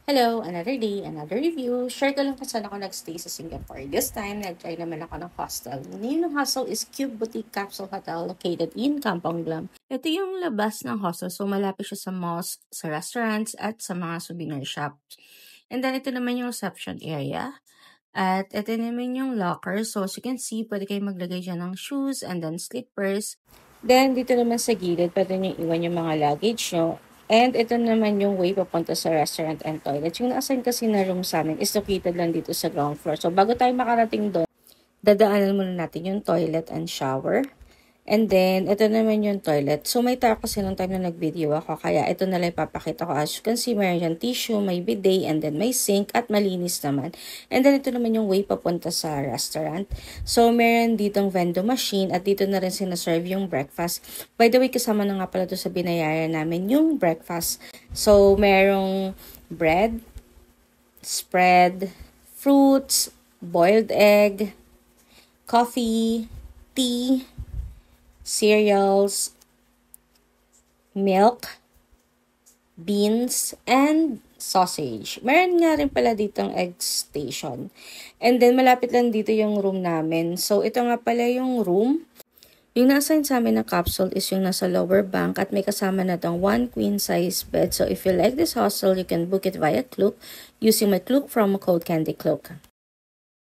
Hello, another day, another review. Share ko lang kung saan ako nagstay sa Singapore. This time, nag-try naman ako ng hostel. The name ng hostel is Cube Boutique Capsule Hotel located in Kampong Glam. Ito yung labas ng hostel, so malapit siya sa malls, sa restaurants, at sa mga souvenir shops. And then, ito naman yung reception area. At ito naman yung locker. So, as you can see, pwede kayo maglagay dyan ng shoes and then slippers. Then, dito naman sa gilid, pwede nyo iwan yung mga luggage nyo. And ito naman yung way papunta sa restaurant and toilet. Yung na-assign kasi na room sa amin is located lang dito sa ground floor. So, bago tayo makarating doon, dadaanan muna natin yung toilet and shower. And then, ito naman yung toilet. So, may tao kasi nung time na nag-video ako. Kaya, ito na lang ipapakita ko. As you can see, mayroon dyan tissue, may bidet, and then may sink, at malinis naman. And then, ito naman yung way papunta sa restaurant. So, meron ditong vending machine, at dito na rin sinaserve yung breakfast. By the way, kasama na nga pala to sa binayaran namin yung breakfast. So, merong bread, spread, fruits, boiled egg, coffee, tea, cereals, milk, beans, and sausage. Meron nga rin pala ditong egg station. And then, malapit lang dito yung room namin. So, ito nga pala yung room. Yung na-assign sa amin na capsule is yung nasa lower bank at may kasama na tong 1 queen size bed. So, if you like this hostel, you can book it via Klook using my Klook promo code Candy Klook.